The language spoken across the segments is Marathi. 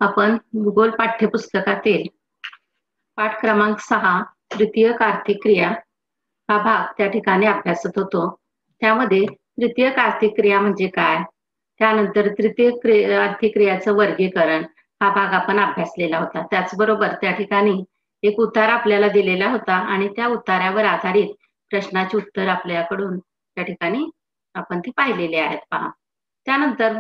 आपण भूगोल पाठ्यपुस्तकातील पाठ क्रमांक 6 तृतीयक आर्थिक क्रिया हा भाग त्या ठिकाणी अभ्यासत होतो. त्यामध्ये तृतीयक आर्थिक क्रिया म्हणजे काय, त्यानंतर तृतीयक आर्थिक क्रियाचं वर्गीकरण हा भाग आपण अभ्यासलेला होता. त्याचबरोबर त्या ठिकाणी एक उतार आपल्याला दिलेला होता आणि त्या उतार्यावर आधारित प्रश्नाची उत्तर आपल्याकडून त्या ठिकाणी आपण ती पाहिलेली आहेत पहा. त्यानंतर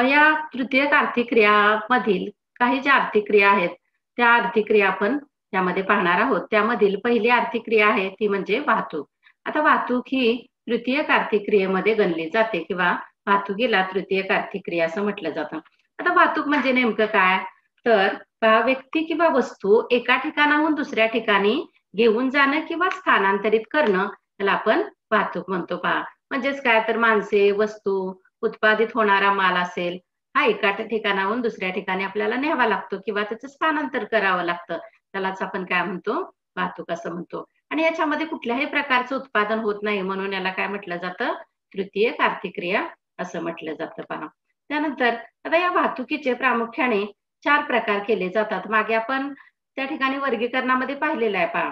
या तृतीयक आर्थिक क्रियामधील काही ज्या आर्थिक क्रिया आहेत त्या आर्थिक क्रिया आपण त्यामध्ये पाहणार आहोत. त्यामधील पहिली आर्थिक क्रिया आहे ती म्हणजे वाहतूक. आता वाहतूक ही तृतीयक आर्थिक क्रियेमध्ये गणली जाते किंवा वाहतुकीला तृतीयक आर्थिक क्रिया असं म्हटलं जातं. आता वाहतूक म्हणजे नेमकं काय, तर व्यक्ती किंवा वस्तू एका ठिकाणाहून दुसऱ्या ठिकाणी घेऊन जाणं किंवा स्थानांतरित करणं त्याला आपण वाहतूक म्हणतो पहा. म्हणजेच काय, तर माणसे, वस्तू, उत्पादित होणारा माल असेल, हा एका ठिकाणाहून दुसऱ्या ठिकाणी आपल्याला न्यावा लागतो किंवा त्याचं स्थानांतर करावं लागतं. त्यालाच आपण काय म्हणतो, वाहतूक असं म्हणतो. आणि याच्यामध्ये कुठल्याही प्रकारचं उत्पादन होत नाही म्हणून याला काय म्हटलं जातं, तृतीयक आर्थिक क्रिया असं म्हटलं जातं पहा. त्यानंतर आता या वाहतुकीचे प्रामुख्याने 4 प्रकार केले जातात. मागे आपण त्या ठिकाणी वर्गीकरणामध्ये पाहिलेलं आहे पहा.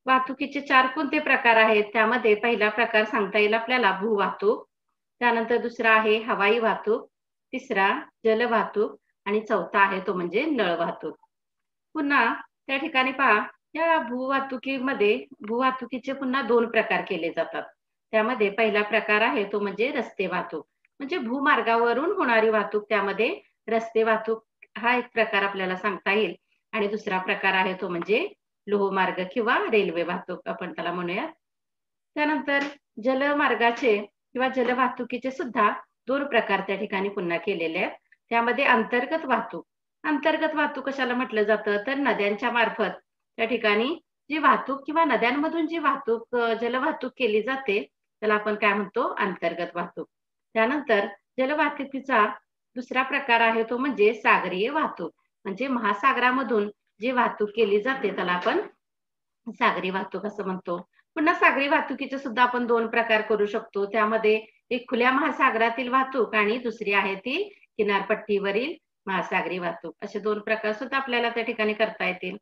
वाहतुकीचे 4 कोणते प्रकार आहेत, त्यामध्ये पहिला प्रकार सांगता येईल आपल्याला भूवाहतूक, त्यानंतर दुसरा आहे हवाई वाहतूक, तिसरा जल वाहतूक आणि चौथा आहे तो म्हणजे नळ वाहतूक. पुन्हा त्या ठिकाणी पहा, या भूवाहतुकीचे पुन्हा 2 प्रकार केले जातात. त्यामध्ये पहिला प्रकार आहे तो म्हणजे रस्ते वाहतूक, म्हणजे भूमार्गावरून होणारी वाहतूक, त्यामध्ये रस्ते वाहतूक हा एक प्रकार आपल्याला सांगता येईल. आणि दुसरा प्रकार आहे तो म्हणजे लोहमार्ग किंवा रेल्वे वाहतूक आपण त्याला म्हणूयात. त्यानंतर जलमार्गाचे किंवा जलवाहतुकीचे सुद्धा 2 प्रकार त्या ठिकाणी पुन्हा केलेले आहेत. त्यामध्ये अंतर्गत वाहतूक. अंतर्गत वाहतूक कशाला म्हटलं जातं, तर नद्यांच्या मार्फत त्या ठिकाणी जी वाहतूक किंवा नद्यांमधून जी वाहतूक जलवाहतूक केली जाते त्याला आपण काय म्हणतो, अंतर्गत वाहतूक. त्यानंतर जलवाहतुकीचा दुसरा प्रकार आहे तो म्हणजे सागरीय वाहतूक, म्हणजे महासागरामधून जी वाहतूक केली जाते त्याला आपण सागरी वाहतूक असं म्हणतो. पुन्हा सागरी वाहतुकीचे सुद्धा आपण 2 प्रकार करू शकतो. त्यामध्ये एक खुल्या महासागरातील वाहतूक आणि दुसरी आहे ती किनारपट्टीवरील महासागरी वाहतूक. असे 2 प्रकार सुद्धा आपल्याला त्या ठिकाणी करता येतील.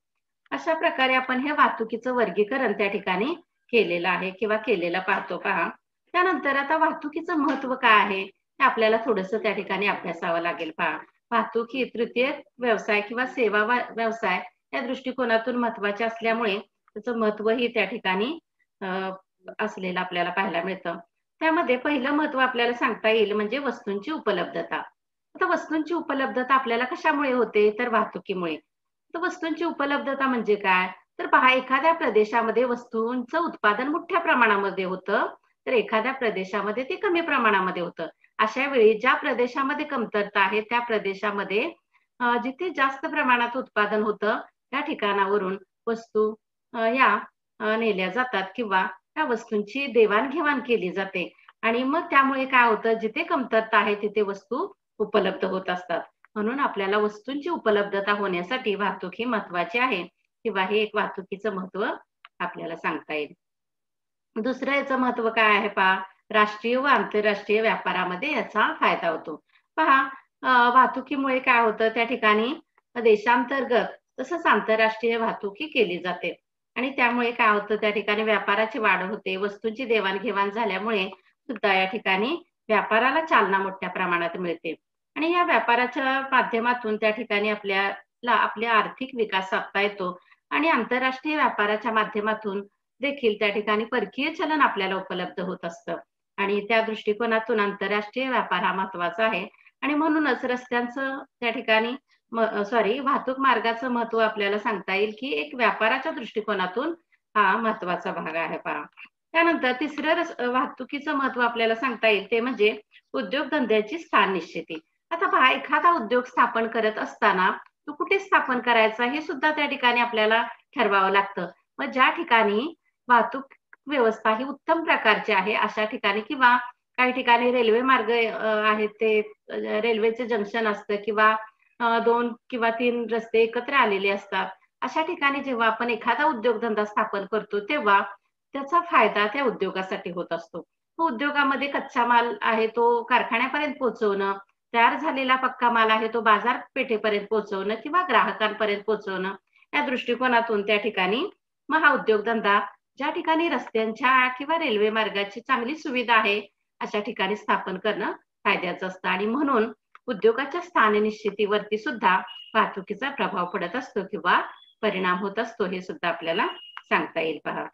अशा प्रकारे आपण हे वाहतुकीचं वर्गीकरण त्या ठिकाणी केलेलं आहे किंवा केलेलं पाहतो पहा. त्यानंतर आता वाहतुकीचं महत्व काय आहे हे आपल्याला थोडंसं त्या ठिकाणी अभ्यासावं लागेल पहा. वाहतूक ही तृतीयक व्यवसाय किंवा सेवा व्यवसाय या दृष्टिकोनातून महत्वाचे असल्यामुळे त्याचं महत्वही त्या ठिकाणी असलेलं आपल्याला पाहायला मिळतं. त्यामध्ये पहिलं महत्व आपल्याला सांगता येईल म्हणजे वस्तूंची उपलब्धता. आता वस्तूंची उपलब्धता आपल्याला कशामुळे होते, तर वाहतुकीमुळे. तर वस्तूंची उपलब्धता म्हणजे काय, तर पहा, एखाद्या प्रदेशामध्ये वस्तूंचं उत्पादन मोठ्या प्रमाणामध्ये होतं तर एखाद्या प्रदेशामध्ये ते कमी प्रमाणामध्ये होतं. अशा वेळी ज्या प्रदेशामध्ये कमतरता आहे त्या प्रदेशामध्ये जिथे जास्त प्रमाणात उत्पादन होतं त्या ठिकाणावरून वस्तू या नेल्या जातात किंवा त्या वस्तूंची देवाणघेवाण केली जाते आणि मग त्यामुळे काय होतं, जिथे कमतरता आहे तिथे वस्तू उपलब्ध होत असतात. म्हणून आपल्याला वस्तूंची उपलब्धता होण्यासाठी वाहतूक ही महत्वाची आहे किंवा हे एक वाहतुकीचं महत्व आपल्याला सांगता येईल. दुसरं याचं महत्व काय आहे पहा, राष्ट्रीय व आंतरराष्ट्रीय व्यापारामध्ये याचा फायदा होतो. पहा, वाहतुकीमुळे काय होतं, त्या ठिकाणी देशांतर्गत तसंच आंतरराष्ट्रीय वाहतूक ही केली जाते आणि त्यामुळे काय होतं, त्या ठिकाणी व्यापाराची वाढ होते. वस्तूंची देवाणघेवाण झाल्यामुळे सुद्धा या ठिकाणी व्यापाराला चालना मोठ्या प्रमाणात मिळते आणि या व्यापाराच्या माध्यमातून त्या ठिकाणी आपल्याला आपल्या आर्थिक विकास साधता येतो आणि आंतरराष्ट्रीय व्यापाराच्या माध्यमातून देखील त्या ठिकाणी परकीय चलन आपल्याला उपलब्ध होत असतं आणि त्या दृष्टिकोनातून आंतरराष्ट्रीय व्यापार हा महत्वाचा आहे. आणि म्हणूनच रस्त्यांचं त्या ठिकाणी वाहतूक मार्गाचं महत्व आपल्याला सांगता येईल की एक व्यापाराच्या दृष्टिकोनातून हा महत्वाचा भाग आहे पहा. त्यानंतर तिसरं वाहतुकीचं महत्व आपल्याला सांगता येईल ते म्हणजे उद्योगधंद्याची स्थान निश्चिती. आता पहा, एखादा उद्योग स्थापन करत असताना तो कुठे स्थापन करायचा हे सुद्धा त्या ठिकाणी आपल्याला ठरवावं लागतं. मग ज्या ठिकाणी वाहतूक व्यवस्था ही उत्तम प्रकारची आहे अशा ठिकाणी किंवा काही ठिकाणी रेल्वे मार्ग आहेत ते रेल्वेचे जंक्शन असतं किंवा 2 किंवा 3 रस्ते एकत्र आलेले असतात. अशा ठिकाणी जेव्हा आपण एखादा उद्योगधंदा स्थापन करतो तेव्हा त्याचा फायदा त्या उद्योगासाठी होत असतो. उद्योगामध्ये कच्चा माल आहे तो कारखान्यापर्यंत पोहोचवणं, तयार झालेला पक्का माल आहे तो बाजारपेठेपर्यंत पोहोचवणं किंवा ग्राहकांपर्यंत पोहोचवणं या दृष्टिकोनातून त्या ठिकाणी मग हा उद्योगधंदा ज्या ठिकाणी रस्त्यांच्या किंवा रेल्वे मार्गाची चांगली सुविधा आहे अशा ठिकाणी स्थापन करणं फायद्याचं असतं. आणि म्हणून उद्योगाच्या स्थान निश्चितीवरती सुद्धा वाहतुकीचा प्रभाव पडत असतो किंवा परिणाम होत असतो, हे सुद्धा आपल्याला सांगता येईल पहा.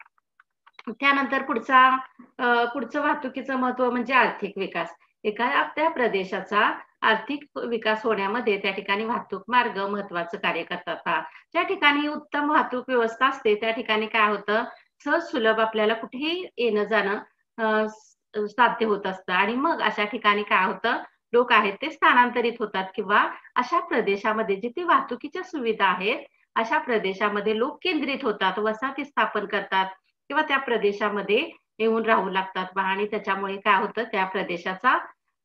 त्यानंतर पुढचं वाहतुकीचं महत्व म्हणजे आर्थिक विकास. एखाद्या प्रदेशाचा आर्थिक विकास होण्यामध्ये त्या ठिकाणी वाहतूक मार्ग महत्वाचं कार्य करतात पहा. ज्या ठिकाणी उत्तम वाहतूक व्यवस्था असते त्या ठिकाणी काय होतं, सहज सुलभ आपल्याला कुठेही येणं जाणं साध्य होत असतं. आणि मग अशा ठिकाणी काय होतं, लोक आहेत ते स्थानांतरित होतात किंवा अशा प्रदेशामध्ये जिथे वाहतुकीच्या सुविधा आहेत अशा प्रदेशामध्ये लोक केंद्रित होतात, वसाहती स्थापन करतात किंवा त्या प्रदेशामध्ये येऊन राहू लागतात आणि त्याच्यामुळे काय होतं, त्या प्रदेशाचा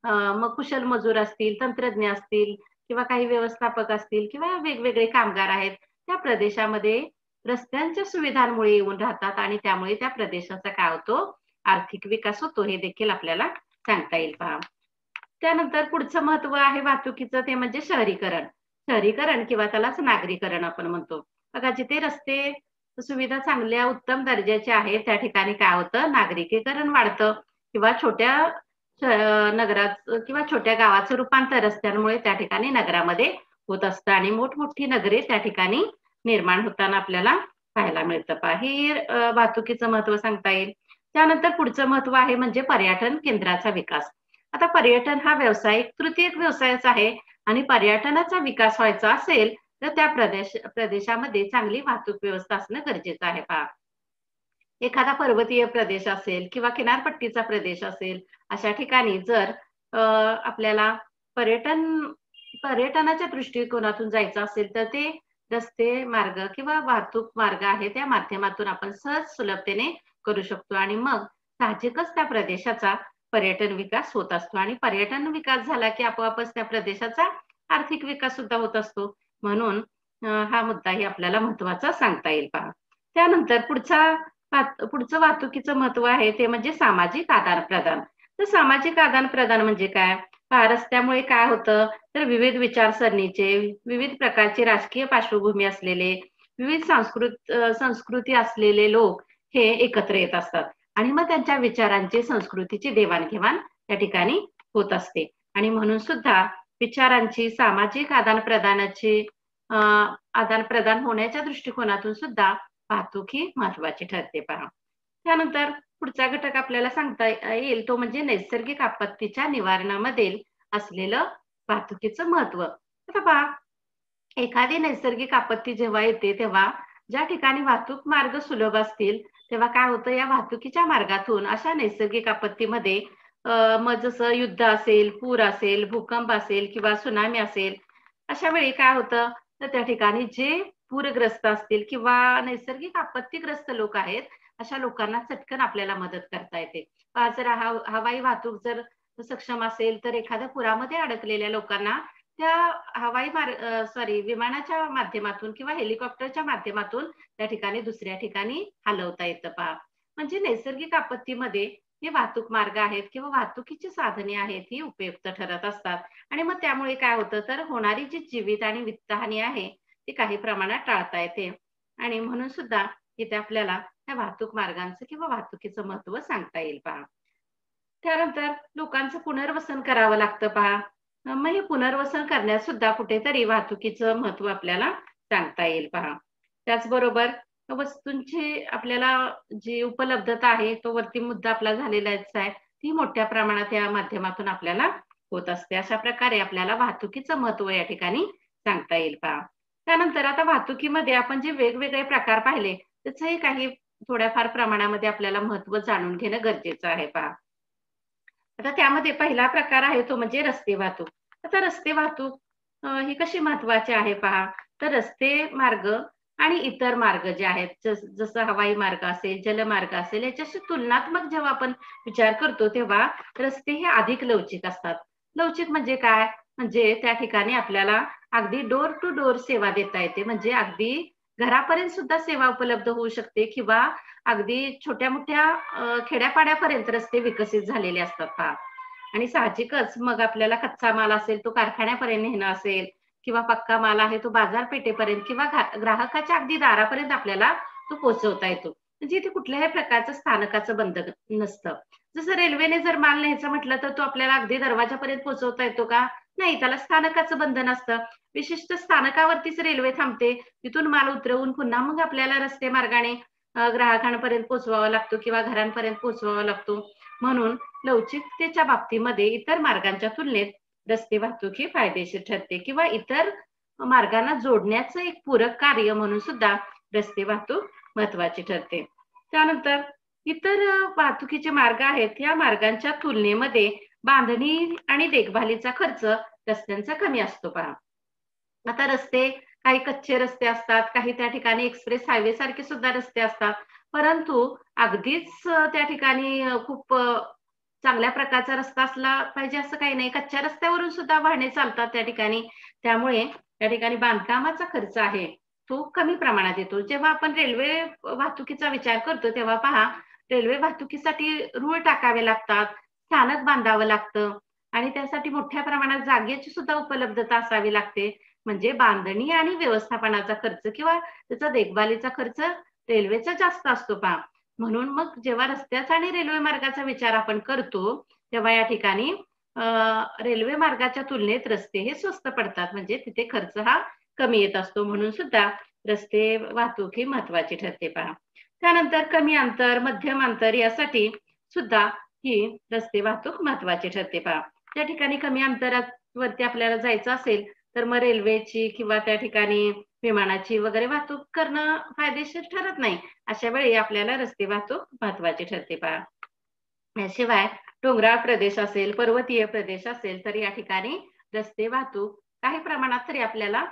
मग कुशल मजूर असतील, तंत्रज्ञ असतील किंवा काही व्यवस्थापक असतील किंवा वेगवेगळे कामगार आहेत त्या प्रदेशामध्ये रस्त्यांच्या सुविधांमुळे येऊन राहतात आणि त्यामुळे त्या प्रदेशाचा काय होतो, आर्थिक विकास होतो, हे देखील आपल्याला सांगता येईल पहा. त्यानंतर पुढचं महत्व आहे वाहतुकीचं ते म्हणजे शहरीकरण. शहरीकरण किंवा त्यालाच नागरीकरण आपण म्हणतो. बघा, जिथे रस्ते सुविधा चांगल्या उत्तम दर्जाच्या आहेत त्या ठिकाणी काय होतं, नागरिकीकरण वाढतं किंवा छोट्या नगरात किंवा छोट्या गावाचं रूपांतर रस्त्यांमुळे त्या ठिकाणी नगरामध्ये होत असतं आणि मोठमोठी नगरे त्या ठिकाणी निर्माण होताना आपल्याला पाहायला मिळतं पहा. ही वाहतुकीचं महत्व सांगता येईल. त्यानंतर पुढचं महत्व आहे म्हणजे पर्यटन केंद्राचा विकास. आता पर्यटन हा व्यवसाय तृतीयक व्यवसायच आहे आणि पर्यटनाचा विकास व्हायचा असेल तर त्या प्रदेशामध्ये चांगली वाहतूक व्यवस्था असणं गरजेचं आहे पहा. एखादा पर्वतीय प्रदेश असेल किंवा किनारपट्टीचा प्रदेश असेल अशा ठिकाणी जर आपल्याला पर्यटनाच्या दृष्टिकोनातून जायचं असेल तर ते रस्ते मार्ग किंवा वाहतूक मार्ग आहे त्या माध्यमातून आपण सहज सुलभतेने करू शकतो आणि मग साहजिकच त्या प्रदेशाचा पर्यटन विकास होत असतो आणि पर्यटन विकास झाला की आपोआपच त्या प्रदेशाचा आर्थिक विकास सुद्धा होत असतो. म्हणून हा मुद्दाही आपल्याला महत्वाचा सांगता येईल पहा. त्यानंतर पुढचं वाहतुकीचं महत्व आहे ते म्हणजे सामाजिक आदान प्रदान. तर सामाजिक आदान प्रदान म्हणजे काय, रस्त्यामुळे काय होतं तर विविध विचारसरणीचे, विविध प्रकारचे राजकीय पार्श्वभूमी असलेले, विविध संस्कृती असलेले लोक हे एकत्र येत असतात आणि मग त्यांच्या विचारांची संस्कृतीची देवाणघेवाण त्या ठिकाणी होत असते आणि म्हणून सुद्धा विचारांची सामाजिक आदान प्रदान होण्याच्या दृष्टिकोनातून सुद्धा वाहतूक ही महत्वाची ठरते पहा. त्यानंतर पुढचा घटक आपल्याला सांगता येईल तो म्हणजे नैसर्गिक आपत्तीच्या निवारणामध्ये असलेलं वाहतुकीचं महत्व. आता पहा, एखादी नैसर्गिक आपत्ती जेव्हा येते तेव्हा ज्या ठिकाणी वाहतूक मार्ग सुलभ असतील तेव्हा काय होतं, या वाहतुकीच्या मार्गातून अशा नैसर्गिक आपत्तीमध्ये मग जसं युद्ध असेल, पूर असेल, भूकंप असेल किंवा सुनामी असेल अशा वेळी काय होतं तर त्या ठिकाणी जे पूरग्रस्त असतील किंवा नैसर्गिक आपत्तीग्रस्त लोक आहेत अशा लोकांना चटकन आपल्याला मदत करता येते. जर हवाई वाहतूक जर सक्षम असेल तर एखाद्या पुरामध्ये अडकलेल्या लोकांना त्या विमानाच्या माध्यमातून किंवा हेलिकॉप्टरच्या माध्यमातून त्या ठिकाणी दुसऱ्या ठिकाणी हलवता येतं पहा. म्हणजे नैसर्गिक आपत्तीमध्ये हे वाहतूक मार्ग आहेत किंवा वाहतुकीची साधने आहेत ही उपयुक्त ठरत असतात आणि मग त्यामुळे काय होतं तर होणारी जी जीवित आणि वित्तहानी आहे ती काही प्रमाणात टाळता येते आणि म्हणून सुद्धा इथे आपल्याला त्या वाहतूक मार्गांचं किंवा वाहतुकीचं महत्व सांगता येईल पहा. त्यानंतर लोकांचं पुनर्वसन करावं लागतं पहा. मग हे पुनर्वसन करण्यास सुद्धा कुठेतरी वाहतुकीचं महत्व आपल्याला सांगता येईल पहा. त्याचबरोबर वस्तूंची आपल्याला जी उपलब्धता आहे तो वरती मुद्दा आपला झालेलाच आहे, ती मोठ्या प्रमाणात या माध्यमातून आपल्याला होत असते. अशा प्रकारे आपल्याला वाहतुकीचं महत्व या ठिकाणी सांगता येईल पहा. त्यानंतर आता वाहतुकीमध्ये आपण जे वेगवेगळे प्रकार पाहिले त्याचंही काही थोड्याफार प्रमाणामध्ये आपल्याला महत्व जाणून घेणं गरजेचं आहे पहा. आता त्यामध्ये पहिला प्रकार आहे तो म्हणजे रस्ते वाहतूक. आता रस्ते वाहतूक ही कशी महत्वाची आहे पहा. तर रस्ते मार्ग आणि इतर मार्ग जे आहेत जसं हवाई मार्ग असेल, जलमार्ग असेल याच्याशी तुलनात्मक जेव्हा आपण विचार करतो तेव्हा रस्ते हे अधिक लवचिक असतात. लवचिक म्हणजे काय, म्हणजे त्या ठिकाणी आपल्याला अगदी डोर टू डोर सेवा देता येते, म्हणजे अगदी घरापर्यंत सुद्धा सेवा उपलब्ध होऊ शकते किंवा अगदी छोट्या मोठ्या खेड्यापाड्यापर्यंत रस्ते विकसित झालेले असतात पहा. आणि साहजिकच मग आपल्याला कच्चा माल असेल तो कारखान्यापर्यंत नेणं असेल किंवा पक्का माल आहे तो बाजारपेठेपर्यंत किंवा ग्राहकाच्या अगदी दारापर्यंत आपल्याला तो पोहोचवता येतो. म्हणजे इथे कुठल्याही प्रकारचं स्थानकाचं बंधन नसतं. जसं रेल्वेने जर माल न्यायचा म्हटलं तर तो आपल्याला अगदी दरवाजापर्यंत पोहोचवता येतो का? नाही, त्याला स्थानकाचं बंधन असतं. विशिष्ट स्थानकावरतीच रेल्वे थांबते. तिथून माल उतरवून पुन्हा मग आपल्याला रस्ते मार्गाने ग्राहकांपर्यंत पोहोचवावा लागतो किंवा घरांपर्यंत पोहोचवावा लागतो. म्हणून लवचिकतेच्या बाबतीमध्ये इतर मार्गांच्या तुलनेत रस्ते वाहतूक ही फायदेशीर ठरते किंवा इतर मार्गांना जोडण्याचं एक पूरक कार्य म्हणून सुद्धा रस्ते वाहतूक महत्वाची ठरते. त्यानंतर इतर वाहतुकीचे मार्ग आहेत, या मार्गांच्या तुलनेमध्ये बांधणी आणि देखभालीचा खर्च रस्त्यांचा कमी असतो पहा. आता रस्ते काही कच्चे रस्ते असतात, काही त्या ठिकाणी एक्सप्रेस हायवे सारखे सुद्धा रस्ते असतात. परंतु अगदीच त्या ठिकाणी खूप चांगल्या प्रकारचा रस्ता असला पाहिजे असं काही नाही. कच्च्या रस्त्यावरून सुद्धा वाहने चालतात त्या ठिकाणी. त्यामुळे त्या ठिकाणी बांधकामाचा खर्च आहे तो कमी प्रमाणात येतो. जेव्हा आपण रेल्वे वाहतुकीचा विचार करतो तेव्हा पहा, रेल्वे वाहतुकीसाठी रूळ टाकावे लागतात, स्थानक बांधावं लागतं आणि त्यासाठी मोठ्या प्रमाणात जागेची सुद्धा उपलब्धता असावी लागते. म्हणजे बांधणी आणि व्यवस्थापनाचा खर्च किंवा त्याचा देखभालीचा खर्च रेल्वेचा जास्त असतो पहा. म्हणून मग जेव्हा रस्त्याचा आणि रेल्वे मार्गाचा विचार आपण करतो तेव्हा या ठिकाणी रेल्वे मार्गाच्या तुलनेत रस्ते हे स्वस्त पडतात. म्हणजे तिथे खर्च हा कमी येत असतो. म्हणून सुद्धा रस्ते वाहतूक ही महत्वाची ठरते पहा. त्यानंतर कमी अंतर, मध्यम अंतर यासाठी सुद्धा ही रस्ते वाहतूक महत्वाची ठरते पहा. त्या ठिकाणी कमी अंतरावरती आपल्याला जायचं असेल तर मग रेल्वेची किंवा त्या ठिकाणी विमानाची वगैरे वाहतूक करणं फायदेशीर ठरत नाही. अशा वेळी आपल्याला रस्ते वाहतूक महत्वाची ठरते पहा. याशिवाय डोंगराळ प्रदेश असेल, पर्वतीय प्रदेश असेल तर या ठिकाणी रस्ते वाहतूक काही प्रमाणात तरी आपल्याला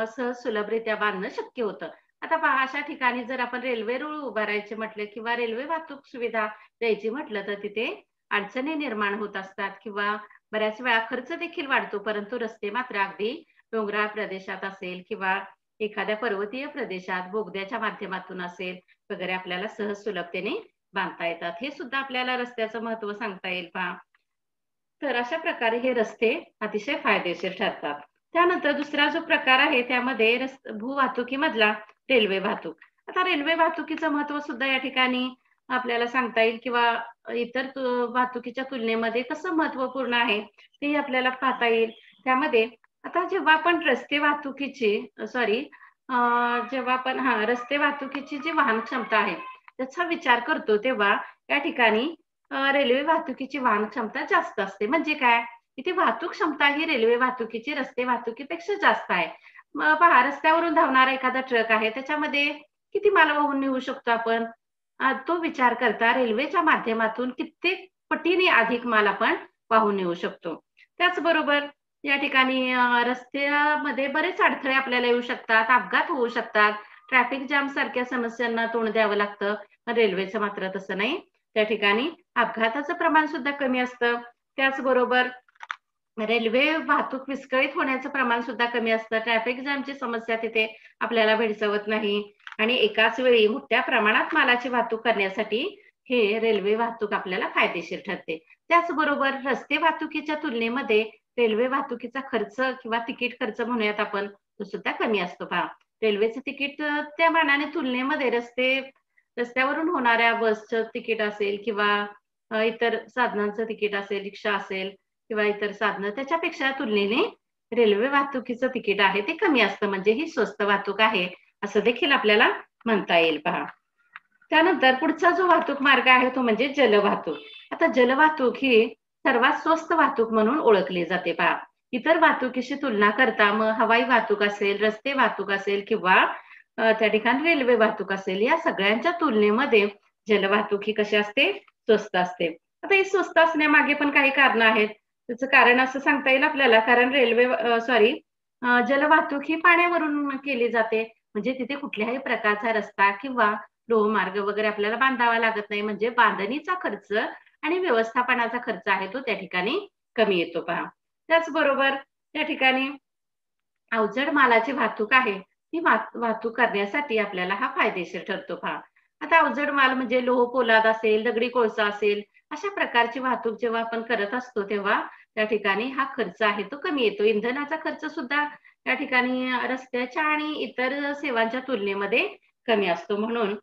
सहज सुलभरित्या बांधणं शक्य होतं. आता पहा, अशा ठिकाणी जर आपण रेल्वे रूळ उभारायचे म्हटलं किंवा रेल्वे वाहतूक सुविधा द्यायची म्हटलं तर तिथे अडचणी निर्माण होत असतात किंवा बऱ्याच वेळा खर्च देखील वाढतो. परंतु रस्ते मात्र अगदी डोंगराळ प्रदेशात असेल किंवा एखाद्या पर्वतीय प्रदेशात बोगद्याच्या माध्यमातून असेल वगैरे आपल्याला सहज सुलभतेने बांधता येतात. हे सुद्धा आपल्याला रस्त्याचं महत्व सांगता येईल पहा. तर अशा प्रकारे हे रस्ते अतिशय फायदेशीर ठरतात. त्यानंतर दुसरा जो प्रकार आहे त्यामध्ये भूवाहतुकीमधला रेल्वे वाहतूक. आता रेल्वे वाहतुकीचं महत्व सुद्धा या ठिकाणी आपल्याला सांगता येईल किंवा इतर वाहतुकीच्या तुलनेमध्ये कसं महत्वपूर्ण आहे ते आपल्याला पाहता येईल. त्यामध्ये आता जेव्हा आपण रस्ते वाहतुकीची जेव्हा आपण रस्ते वाहतुकीची जी वाहन क्षमता आहे त्याचा विचार करतो तेव्हा या ठिकाणी रेल्वे वाहतुकीची वाहन क्षमता जास्त असते. म्हणजे काय, इथे वाहतूक क्षमता ही रेल्वे वाहतुकीची रस्ते वाहतुकीपेक्षा जास्त आहे. पहा, रस्त्यावरून धावणारा एखादा ट्रक आहे त्याच्यामध्ये किती माल वाहून नेऊ शकतो आपण, तो विचार करता रेल्वेच्या माध्यमातून कित्येक पटीने अधिक माल आपण वाहून नेऊ शकतो. त्याचबरोबर या ठिकाणी रस्त्यामध्ये बरेच अडथळे आपल्याला येऊ शकतात, अपघात होऊ शकतात, ट्रॅफिक जाम सारख्या समस्यांना तोंड द्यावं लागतं. रेल्वेचं मात्र तसं नाही. त्या ठिकाणी अपघाताचं प्रमाण सुद्धा कमी असतं. त्याचबरोबर रेल्वे वाहतूक विस्कळीत होण्याचं प्रमाण सुद्धा कमी असतं. ट्रॅफिक जामची समस्या तिथे आपल्याला भेडसावत नाही आणि एकाच वेळी मोठ्या प्रमाणात मालाची वाहतूक करण्यासाठी हे रेल्वे वाहतूक आपल्याला फायदेशीर ठरते. त्याचबरोबर रस्ते वाहतुकीच्या तुलनेमध्ये रेल्वे वाहतुकीचा खर्च किंवा तिकीट खर्च म्हणूयात आपण, तो सुद्धा कमी असतो पहा. रेल्वेचं तिकीट त्या मानाने तुलनेमध्ये रस्त्यावरून होणाऱ्या बसचं तिकीट असेल किंवा इतर साधनांचं तिकीट असेल, रिक्षा असेल किंवा इतर साधनं, त्याच्यापेक्षा तुलनेने रेल्वे वाहतुकीचं तिकीट आहे ते कमी असतं. म्हणजे ही स्वस्त वाहतूक आहे असं देखील आपल्याला म्हणता येईल पहा. त्यानंतर पुढचा जो वाहतूक मार्ग आहे तो म्हणजे जलवाहतूक. आता जलवाहतूक ही सर्वात स्वस्त वाहतूक म्हणून ओळखली जाते पहा. इतर वाहतुकीशी तुलना करता मग हवाई वाहतूक असेल, रस्ते वाहतूक असेल किंवा त्या ठिकाणी रेल्वे वाहतूक असेल, या सगळ्यांच्या तुलनेमध्ये जलवाहतूक ही कशी असते, स्वस्त असते. आता ही स्वस्त असण्यामागे पण काही कारण आहेत. त्याचं कारण असं सांगता येईल आपल्याला, कारण जलवाहतूक ही पाण्यावरून केली जाते. म्हणजे तिथे कुठल्याही प्रकारचा रस्ता किंवा लोहमार्ग वगैरे आपल्याला बांधावा लागत नाही. म्हणजे बांधणीचा खर्च आणि व्यवस्थापनाचा खर्च आहे तो त्या ठिकाणी कमी येतो पहा. त्याचबरोबर त्या ठिकाणी अवजड मालाची वाहतूक आहे ती वाहतूक करण्यासाठी आपल्याला हा फायदेशीर ठरतो पहा. आता अवजड माल म्हणजे लोह पोलाद असेल, दगडी कोळसा असेल, अशा प्रकारची वाहतूक जेव्हा आपण करत असतो तेव्हा त्या ठिकाणी हा खर्च आहे तो कमी येतो. इंधनाचा खर्च सुद्धा त्या ठिकाणी रस्त्याच्या आणि इतर सेवांच्या तुलनेमध्ये कमी असतो. म्हणून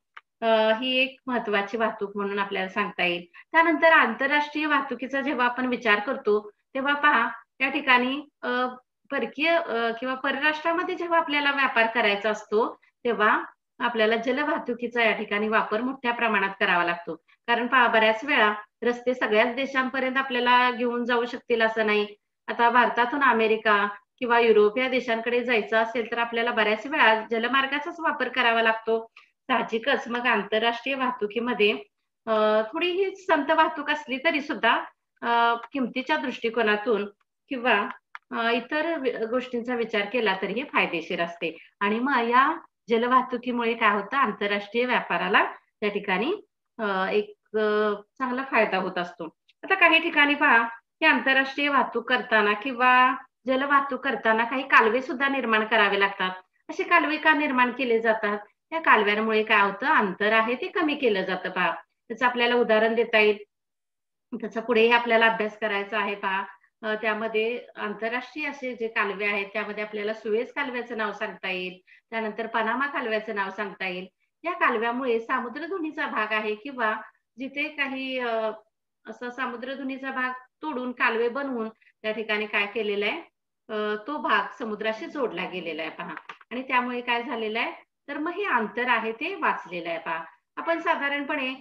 ही एक महत्वाची वाहतूक म्हणून आपल्याला सांगता येईल. त्यानंतर आंतरराष्ट्रीय वाहतुकीचा जेव्हा आपण विचार करतो, तेव्हा पहा त्या ठिकाणी परकीय किंवा परराष्ट्रामध्ये जेव्हा आपल्याला व्यापार करायचा असतो, तेव्हा आपल्याला जलवाहतुकीचा या ठिकाणी वापर मोठ्या प्रमाणात करावा लागतो. कारण पहा बऱ्याच वेळा रस्ते सगळ्याच देशांपर्यंत आपल्याला घेऊन जाऊ शकतील असं नाही. आता भारतातून अमेरिका किंवा युरोप या देशांकडे जायचं असेल तर आपल्याला बऱ्याच वेळा जलमार्गाचाच वापर करावा लागतो. साहजिकच मग आंतरराष्ट्रीय वाहतुकीमध्ये थोडी ही संथ वाहतूक असली तरी सुद्धा किमतीच्या दृष्टिकोनातून किंवा इतर गोष्टींचा विचार केला तरी हे फायदेशीर असते. आणि मग या जलवाहतुकीमुळे काय होतं आंतरराष्ट्रीय व्यापाराला त्या ठिकाणी एक चांगला फायदा होत असतो. आता काही ठिकाणी पहा की आंतरराष्ट्रीय वाहतूक करताना किंवा जलवाहतूक करताना काही कालवे सुद्धा निर्माण करावे लागतात. असे कालवे का निर्माण केले जातात? त्या कालव्यांमुळे काय होतं अंतर आहे ते कमी केलं जातं पहा. त्याचं आपल्याला उदाहरण देता येईल. त्याचा पुढेही आपल्याला अभ्यास करायचा आहे पहा. त्यामध्ये आंतरराष्ट्रीय असे जे कालवे आहेत त्यामध्ये आपल्याला सुएझ कालव्याचं नाव सांगता येईल. त्यानंतर पनामा कालव्याचं नाव सांगता येईल. या कालव्यामुळे सामुद्रधुनीचा भाग आहे किंवा जिथे काही असा सामुद्रधुनीचा भाग तोडून कालवे बनवून त्या ठिकाणी काय केलेलं आहे तो भाग समुद्राशी जोडला गेलेला आहे पहा. आणि त्यामुळे काय झालेलं आहे तर मग हे अंतर आहे ते वाचलेलं आहे पहा. आपण साधारणपणे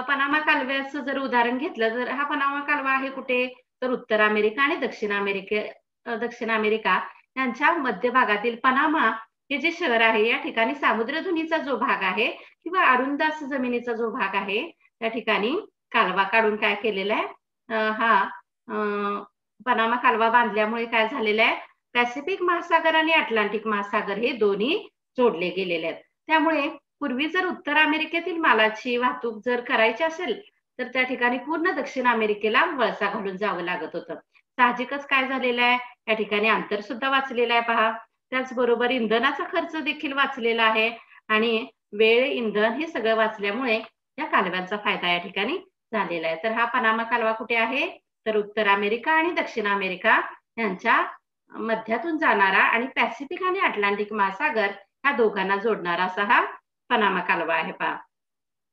पनामा कालव्याचं जर उदाहरण घेतलं तर हा पनामा कालवा आहे कुठे तर उत्तर अमेरिका आणि दक्षिण अमेरिका यांच्या मध्य भागातील पनामा हे जे शहर आहे या ठिकाणी सामुद्रधुनीचा जो भाग आहे किंवा अरुंदास जमिनीचा जो भाग आहे त्या ठिकाणी कालवा काढून काय केलेला आहे हा पनामा कालवा बांधल्यामुळे काय झालेलं आहे पॅसिफिक महासागर आणि अटलांटिक महासागर हे दोन्ही जोडले गेलेले आहेत. त्यामुळे पूर्वी जर उत्तर अमेरिकेतील मालाची वाहतूक जर करायची असेल तर त्या ठिकाणी पूर्ण दक्षिण अमेरिकेला वळसा घालून जावं लागत होतं. साहजिकच काय झालेलं आहे या ठिकाणी अंतर सुद्धा वाचलेलं आहे पहा. त्याचबरोबर इंधनाचा खर्च देखील वाचलेला आहे आणि वेळ इंधन हे सगळं वाचल्यामुळे या कालव्यांचा फायदा या ठिकाणी झालेला आहे. तर हा पनामा कालवा कुठे आहे तर उत्तर अमेरिका आणि दक्षिण अमेरिका यांच्या मध्यातून जाणारा आणि पॅसिफिक आणि अटलांटिक महासागर ह्या दोघांना जोडणारा असा हा पनामा कालवा आहे पहा.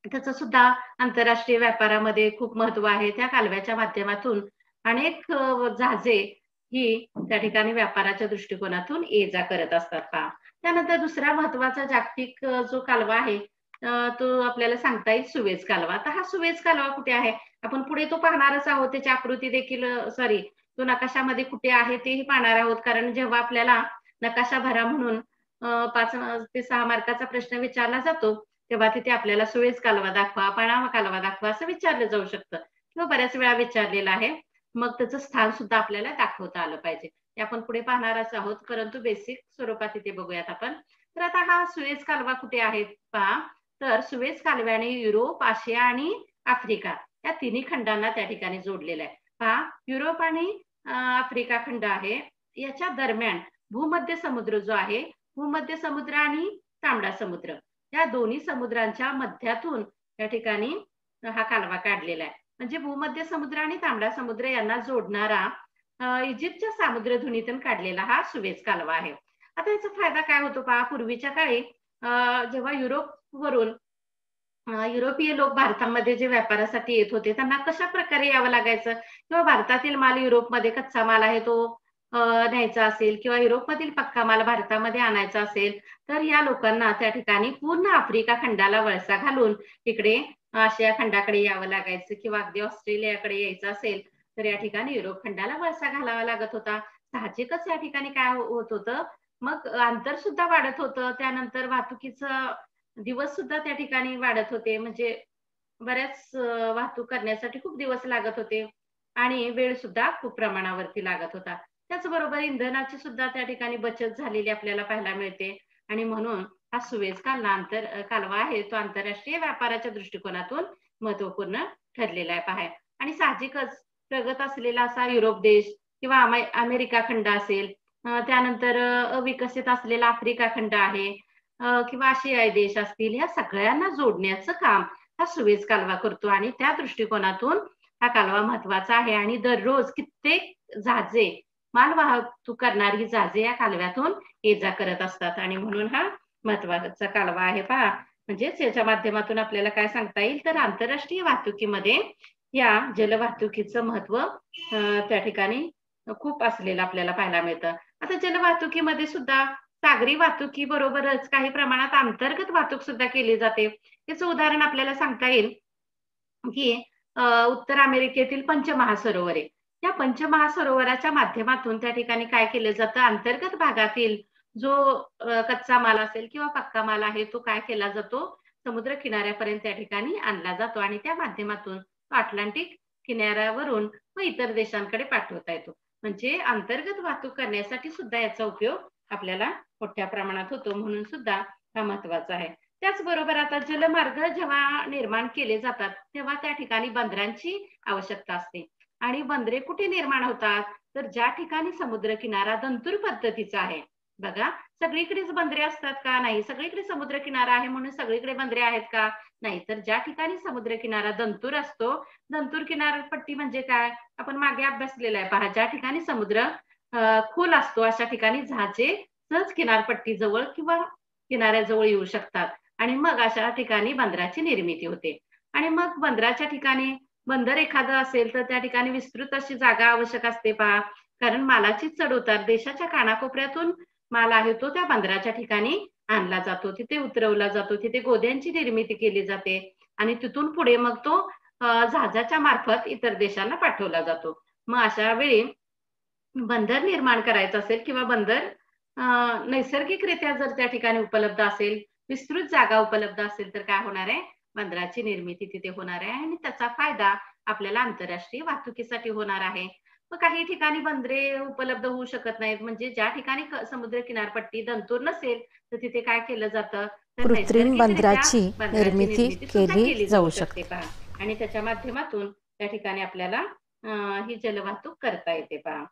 त्याचं सुद्धा आंतरराष्ट्रीय व्यापारामध्ये खूप महत्व आहे. त्या कालव्याच्या माध्यमातून अनेक जहाजे ही त्या ठिकाणी व्यापाराच्या दृष्टिकोनातून ये जा करत असतात पहा. त्यानंतर दुसरा महत्वाचा जागतिक जो कालवा आहे तो आपल्याला सांगता येईल सुएझ कालवा. तर हा सुएझ कालवा कुठे आहे आपण पुढे तो पाहणारच आहोत. त्याची आकृती देखील सॉरी तो नकाशामध्ये कुठे आहे तेही पाहणार आहोत. कारण जेव्हा आपल्याला नकाशा भरा म्हणून 5 ते 6 मार्काचा प्रश्न विचारला जातो तेव्हा तिथे आपल्याला सुएझ कालवा दाखवा पनामा कालवा दाखवा असं विचारलं जाऊ शकतं किंवा बऱ्याच वेळा विचारलेलं आहे. मग त्याचं स्थान सुद्धा आपल्याला दाखवता आलं पाहिजे. ते आपण पुढे पाहणारच आहोत परंतु बेसिक स्वरूपात इथे बघूयात आपण. तर आता हा सुएझ कालवा कुठे आहे पहा तर सुएझ कालव्याने युरोप आशिया आणि आफ्रिका या तिन्ही खंडांना त्या ठिकाणी जोडलेलं आहे पहा. युरोप आणि आफ्रिका खंड आहे याच्या दरम्यान भूमध्य समुद्र जो आहे भूमध्य समुद्र आणि तांबडा समुद्र या दोन्ही समुद्रांच्या मध्यातून या ठिकाणी हा कालवा काढलेला आहे. म्हणजे भूमध्य समुद्र आणि तांबडा समुद्र यांना जोडणारा इजिप्तच्या सामुद्रधुनीतून काढलेला हा सुएझ कालवा आहे. आता याचा फायदा काय होतो पहा. पूर्वीच्या काळी जेव्हा युरोपवरून युरोपीय लोक भारतामध्ये जे व्यापारासाठी येत होते त्यांना कशा प्रकारे यावं लागायचं किंवा भारतातील माल युरोपमध्ये कच्चा माल आहे तो न्यायचा असेल किंवा युरोपमधील पक्का माल भारतामध्ये आणायचा असेल तर या लोकांना त्या ठिकाणी पूर्ण आफ्रिका खंडाला वळसा घालून इकडे आशिया खंडाकडे यावं लागायचं किंवा अगदी ऑस्ट्रेलियाकडे यायचं असेल तर या ठिकाणी युरोप खंडाला वळसा घालावा लागत होता. साहजिकच या ठिकाणी काय होत होतं मग अंतर सुद्धा वाढत होतं. त्यानंतर वाहतुकीचं दिवस सुद्धा त्या ठिकाणी वाढत होते. म्हणजे बऱ्याच वाहतूक करण्यासाठी खूप दिवस लागत होते आणि वेळ सुद्धा खूप प्रमाणावरती लागत होता. त्याचबरोबर इंधनाची सुद्धा त्या ठिकाणी बचत झालेली आपल्याला पाहायला मिळते आणि म्हणून हा सुएझ कालवा आहे तो आंतरराष्ट्रीय व्यापाराच्या दृष्टिकोनातून महत्वपूर्ण ठरलेला आहे पहा. आणि साहजिकच प्रगत असलेला असा युरोप देश किंवा अमेरिका खंड असेल त्यानंतर अविकसित असलेला आफ्रिका खंड आहे किंवा आशियाई देश असतील, या सगळ्यांना जोडण्याचं काम हा सुएझ कालवा करतो आणि त्या दृष्टिकोनातून हा कालवा महत्वाचा आहे. आणि दररोज कित्येक जहाजे, माल वाहतूक करणारी जहाजे या कालव्यातून ये जा करत असतात आणि म्हणून हा महत्वाचा कालवा आहे पहा. म्हणजेच याच्या माध्यमातून आपल्याला काय सांगता येईल, तर आंतरराष्ट्रीय वाहतुकीमध्ये या जलवाहतुकीचं महत्व त्या ठिकाणी खूप असलेलं आपल्याला पाहायला मिळतं. आता जलवाहतुकीमध्ये सुद्धा सागरी वाहतुकी बरोबरच काही प्रमाणात अंतर्गत वाहतूक सुद्धा केली जाते. याचं उदाहरण आपल्याला सांगता येईल की उत्तर अमेरिकेतील पंचमहासरोवरे, या पंचमहासरोवराच्या माध्यमातून त्या ठिकाणी काय केलं जातं, अंतर्गत भागातील जो कच्चा माल असेल किंवा पक्का माल आहे तो काय केला जातो, समुद्र किनाऱ्यापर्यंत त्या ठिकाणी आणला जातो आणि त्या माध्यमातून अटलांटिक किनाऱ्यावरून व इतर देशांकडे पाठवता येतो. म्हणजे अंतर्गत वाहतूक करण्यासाठी सुद्धा याचा उपयोग आपल्याला मोठ्या प्रमाणात होतो, म्हणून सुद्धा हा महत्वाचा आहे. त्याचबरोबर आता जलमार्ग जेव्हा निर्माण केले जातात तेव्हा त्या ठिकाणी बंदरांची आवश्यकता असते. आणि बंदरे कुठे निर्माण होतात, तर ज्या ठिकाणी समुद्र किनारा दंतूर पद्धतीचा आहे. बघा, सगळीकडेच बंदरे असतात का, नाही. सगळीकडे समुद्र किनारा आहे म्हणून सगळीकडे बंदरे आहेत का, नाही. तर ज्या ठिकाणी समुद्र किनारा दंतूर असतो, दंतूर किनारपट्टी म्हणजे काय, आपण मागे अभ्यासलेला आहे पहा. ज्या ठिकाणी समुद्र खोल असतो अशा ठिकाणी जहाजे सहज किनारपट्टी जवळ किंवा किनाऱ्याजवळ येऊ शकतात आणि मग अशा ठिकाणी बंदराची निर्मिती होते. आणि मग बंदराच्या ठिकाणी बंदर एखादं असेल तर त्या ठिकाणी विस्तृत अशी जागा आवश्यक असते पहा. कारण मालाची चढ उतार देशाच्या कानाकोपऱ्यातून माल आहे तो त्या बंदराच्या ठिकाणी आणला जातो, तिथे उतरवला जातो, तिथे गोद्यांची निर्मिती केली जाते आणि तिथून पुढे मग तो जहाजाच्या मार्फत इतर देशांना पाठवला जातो. मग अशा वेळी बंदर निर्माण करायचं असेल किंवा बंदर नैसर्गिकरित्या जर त्या ठिकाणी उपलब्ध असेल, विस्तृत जागा उपलब्ध असेल, तर काय होणार आहे, बंदराची निर्मिती तिथे होणार आहे आणि त्याचा फायदा आपल्याला आंतरराष्ट्रीय वाहतुकीसाठी होणार आहे. मग काही ठिकाणी बंदरे उपलब्ध होऊ शकत नाहीत, म्हणजे ज्या ठिकाणी समुद्र किनारपट्टी दंतूर नसेल तर तिथे काय केलं जातं, तर कृत्रिम नैसर्गिकरित्या बंदराची बंदराची निर्मिती निर्मिती सुद्धा केली केली जाऊ जाऊ शकते शकते. पहा. आणि त्याच्या माध्यमातून त्या ठिकाणी आपल्याला ही जलवाहतूक करता येते पहा.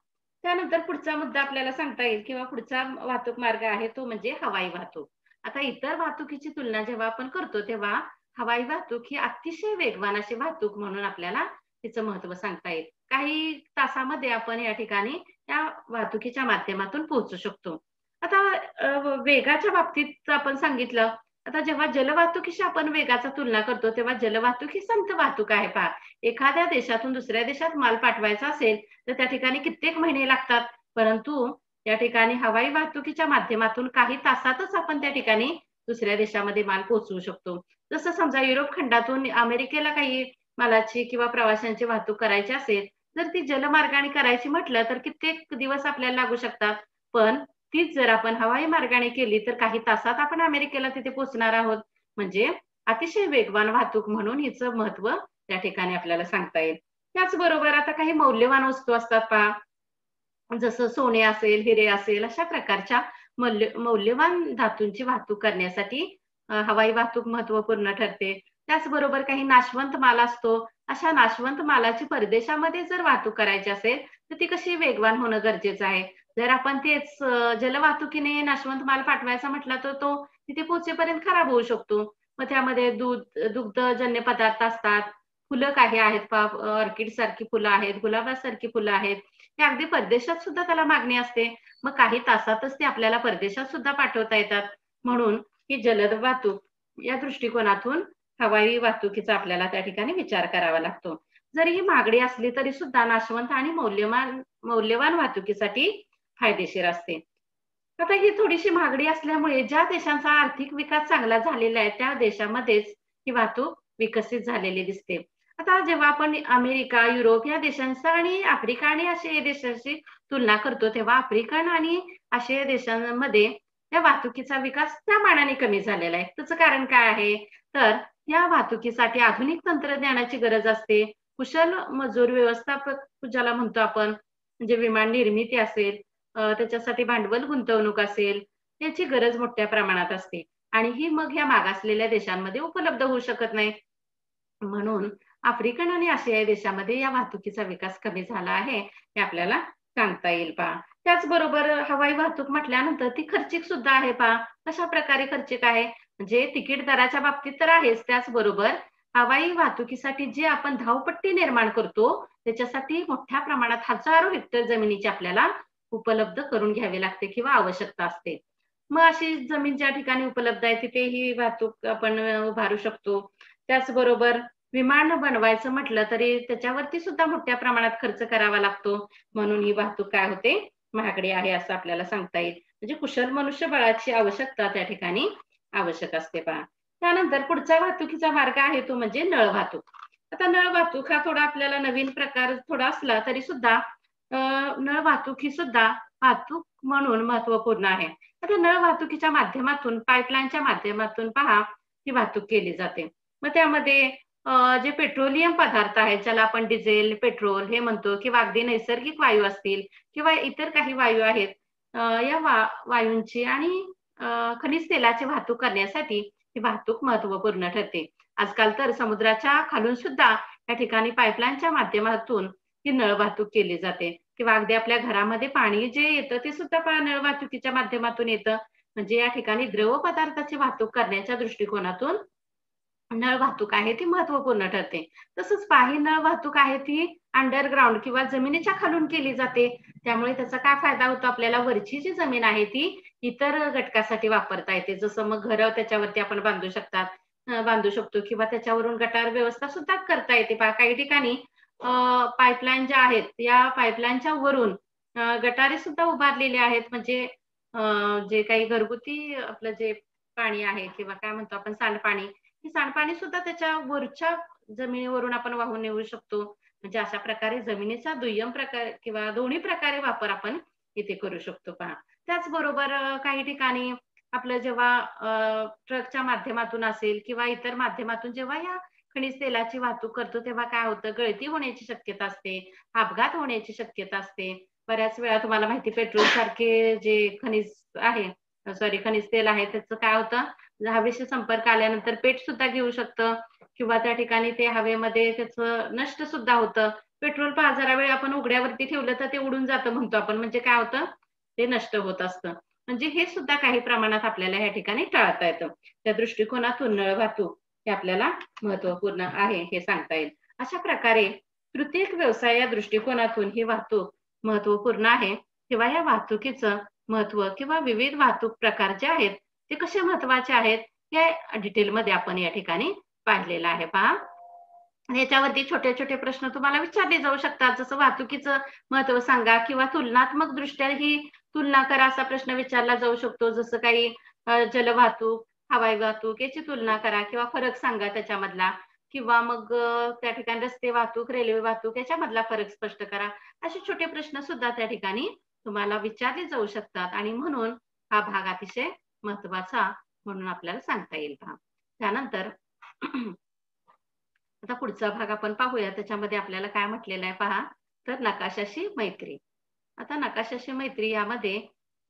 त्यानंतर पुढचा मुद्दा आपल्याला सांगता येईल किंवा पुढचा वाहतूक मार्ग आहे तो म्हणजे हवाई वाहतूक. आता इतर वाहतुकीची तुलना जेव्हा आपण करतो तेव्हा हवाई वाहतूक ही अतिशय वेगवान अशी वाहतूक म्हणून आपल्याला तिचं महत्व सांगता येईल. काही तासामध्ये आपण या ठिकाणी या वाहतुकीच्या माध्यमातून पोहोचू शकतो. आता वेगाच्या बाबतीत आपण सांगितलं. आता जेव्हा जलवाहतुकीशी आपण वेगाचा तुलना करतो तेव्हा जलवाहतूक ही संथ वाहतूक आहे पहा. एखाद्या देशातून दुसऱ्या देशात माल पाठवायचा असेल तर त्या ठिकाणी कित्येक महिने लागतात. परंतु त्या ठिकाणी हवाई वाहतुकीच्या माध्यमातून काही तासातच आपण त्या ठिकाणी दुसऱ्या देशामध्ये माल पोहोचवू शकतो. जसं समजा युरोप खंडातून अमेरिकेला काही मालाची किंवा प्रवाशांची वाहतूक करायची असेल, जर ती जलमार्गाने करायची म्हटलं तर कित्येक दिवस आपल्याला लागू शकतात. पण तीच जर आपण हवाई मार्गाने केली तर काही तासात आपण अमेरिकेला तिथे पोहोचणार आहोत. म्हणजे अतिशय वेगवान वाहतूक म्हणून हिचं महत्व त्या ठिकाणी आपल्याला सांगता येईल. त्याचबरोबर आता काही मौल्यवान वस्तू असतात पहा, जसं सोने असेल, हिरे असेल, अशा प्रकारच्या मौल्यवान धातूंची वाहतूक करण्यासाठी हवाई वाहतूक महत्वपूर्ण ठरते. त्याचबरोबर काही नाशवंत माल असतो. अशा नाशवंत मालाची परदेशामध्ये जर वाहतूक करायची असेल तर ती कशी वेगवान होणं गरजेचं आहे. जर आपण तेच जलवाहतुकीने नाशवंत माल पाठवायचा म्हटला तर तो तिथे पोहोचेपर्यंत खराब होऊ शकतो. मग त्यामध्ये दुग्धजन्य पदार्थ असतात, फुलं काही आहेत पहा, ऑर्किड सारखी फुलं आहेत, गुलाबासारखी फुलं आहेत. हे अगदी परदेशात सुद्धा त्याला मागणी असते. मग काही तासातच ते आपल्याला परदेशात सुद्धा पाठवता येतात. म्हणून ही जलद वाहतूक या दृष्टिकोनातून हवाई वाहतुकीचा आपल्याला त्या ठिकाणी विचार करावा लागतो. जरी ही महागडी असली तरी सुद्धा नाशवंत आणि मौल्यवान वाहतुकीसाठी फायदेशीर असते. आता ही थोडीशी महागडी असल्यामुळे ज्या देशांचा आर्थिक विकास चांगला झालेला आहे त्या देशामध्येच ही वाहतूक विकसित झालेली दिसते. आता जेव्हा आपण अमेरिका, युरोप या देशांचा आणि आफ्रिका आणि आशिया देशांची तुलना करतो तेव्हा आफ्रिकन आणि आशिया देशांमध्ये या वाहतुकीचा विकास त्या मानाने कमी झालेला आहे. त्याचं कारण काय आहे, तर या वाहतुकीसाठी आधुनिक तंत्रज्ञानाची गरज असते. कुशल मजूर व्यवस्थापक ज्याला म्हणतो आपण, म्हणजे विमान निर्मिती असेल, त्याच्यासाठी भांडवल गुंतवणूक असेल, याची गरज मोठ्या प्रमाणात असते आणि ही मग ह्या मागासलेल्या देशांमध्ये उपलब्ध होऊ शकत नाही. म्हणून आफ्रिकन आणि आशियाई देशामध्ये या वाहतुकीचा विकास कमी झाला आहे हे आपल्याला सांगता येईल पहा. त्याचबरोबर हवाई वाहतूक म्हटल्यानंतर ती खर्चिक सुद्धा आहे पहा. कशा प्रकारे खर्चिक आहे? म्हणजे तिकीट दराच्या बाबतीत तर आहेच, त्याचबरोबर हवाई वाहतुकीसाठी जे आपण धावपट्टी निर्माण करतो, त्याच्यासाठी मोठ्या प्रमाणात हजारो हेक्टर जमिनीची आपल्याला उपलब्ध करून घ्यावी लागते किंवा आवश्यकता असते. मग अशी जमीन ज्या ठिकाणी उपलब्ध आहे तिथे ही वाहतूक आपण उभारू शकतो. त्याचबरोबर विमान बनवायचं म्हटलं तरी त्याच्यावरती सुद्धा मोठ्या प्रमाणात खर्च करावा लागतो. म्हणून ही वाहतूक काय होते, महागडी आहे असं आपल्याला सांगता येईल. म्हणजे कुशल मनुष्यबळाची आवश्यकता त्या ठिकाणी आवश्यक असते पहा. त्यानंतर पुढचा वाहतुकीचा मार्ग आहे तो म्हणजे नळ वाहतूक. आता नळ वाहतूक हा थोडा आपल्याला नवीन प्रकार थोडा असला तरी सुद्धा नळ वाहतूक ही सुद्धा वाहतूक म्हणून महत्वपूर्ण आहे. आता नळ वाहतुकीच्या माध्यमातून पाईपलाईनच्या माध्यमातून पहा ही वाहतूक केली जाते. मग त्यामध्ये जे पेट्रोलियम पदार्थ आहेत ज्याला आपण डिझेल, पेट्रोल हे म्हणतो किंवा अगदी नैसर्गिक वायू असतील किंवा इतर काही वायू आहेत, या वायूंची आणि खनिज तेलाची वाहतूक करण्यासाठी ही वाहतूक महत्वपूर्ण ठरते. आजकाल तर समुद्राच्या खालून सुद्धा या ठिकाणी पाईपलाईनच्या माध्यमातून ही नळ वाहतूक केली जाते किंवा अगदी आपल्या घरामध्ये पाणी जे येतं ते सुद्धा नळ वाहतुकीच्या माध्यमातून येतं. म्हणजे या ठिकाणी द्रव पदार्थाची वाहतूक करण्याच्या दृष्टिकोनातून नळ वाहतूक आहे ती महत्वपूर्ण ठरते. तसंच पाही नळ वाहतूक आहे ती अंडरग्राऊंड किंवा जमिनीच्या खालून केली जाते. त्यामुळे त्याचा काय फायदा होतो आपल्याला, वरची जी जमीन आहे ती इतर घटकासाठी वापरता येते. जसं मग घरं त्याच्यावरती आपण बांधू शकतो किंवा त्याच्यावरून गटार व्यवस्था सुद्धा करता येते. पहा काही ठिकाणी पाईपलाईन ज्या आहेत या पाईपलाईनच्या वरून गटारे सुद्धा उभारलेले आहेत. म्हणजे जे काही घरगुती आपलं जे पाणी आहे किंवा काय म्हणतो आपण सांडपाणी, हे सांडपाणी सुद्धा त्याच्या वरच्या जमिनीवरून आपण वाहून नेऊ शकतो. म्हणजे अशा प्रकारे जमिनीचा दुय्यम प्रकार किंवा दोन्ही प्रकारे वापर आपण इथे करू शकतो पहा. त्याचबरोबर काही ठिकाणी आपलं जेव्हा ट्रकच्या माध्यमातून असेल किंवा इतर माध्यमातून जेव्हा या खनिज तेलाची वाहतूक करतो तेव्हा काय होतं, गळती होण्याची शक्यता असते, अपघात होण्याची शक्यता असते. बऱ्याच वेळा तुम्हाला माहिती पेट्रोल सारखे जे खनिज तेल आहे त्याचं काय होतं, हवेशी संपर्क आल्यानंतर पेट सुद्धा घेऊ शकतं किंवा त्या ठिकाणी ते हवेमध्ये त्याचं नष्ट सुद्धा होतं. पेट्रोल पहा जरा वेळ आपण उघड्यावरती ठेवलं तर ते उडून जातं म्हणतो आपण, म्हणजे काय होतं ते नष्ट होत असतं. म्हणजे हे सुद्धा काही प्रमाणात आपल्याला या ठिकाणी टाळता येतं. त्या दृष्टिकोनातून नळ वाहतूक हे आपल्याला महत्वपूर्ण आहे हे सांगता येईल. अशा प्रकारे तृतीयक व्यवसाय या दृष्टिकोनातून ही वाहतूक महत्वपूर्ण आहे किंवा या वाहतुकीचं महत्व किंवा विविध वाहतूक प्रकार जे आहेत ते कसे महत्वाचे आहेत हे डिटेलमध्ये आपण या ठिकाणी पाहिलेलं आहे पहा. याच्यावरती छोटे छोटे प्रश्न तुम्हाला विचारले जाऊ शकतात. जसं वाहतुकीचं महत्व सांगा किंवा तुलनात्मक दृष्ट्या ही तुलना करा असा प्रश्न विचारला जाऊ शकतो. जसं काही जलवाहतूक, हवाई वाहतूक याची तुलना करा किंवा फरक सांगा त्याच्यामधला किंवा मग त्या ठिकाणी रस्ते वाहतूक, रेल्वे वाहतूक याच्यामधला फरक स्पष्ट करा. असे छोटे प्रश्न सुद्धा त्या ठिकाणी तुम्हाला विचारले जाऊ शकतात आणि म्हणून हा भाग अतिशय महत्वाचा म्हणून आपल्याला सांगता येईल पहा. त्यानंतर आता पुढचा भाग आपण पाहूया. त्याच्यामध्ये आपल्याला काय म्हटलेलं आहे पहा, तर नकाशाशी मैत्री. आता नकाशाशी मैत्री यामध्ये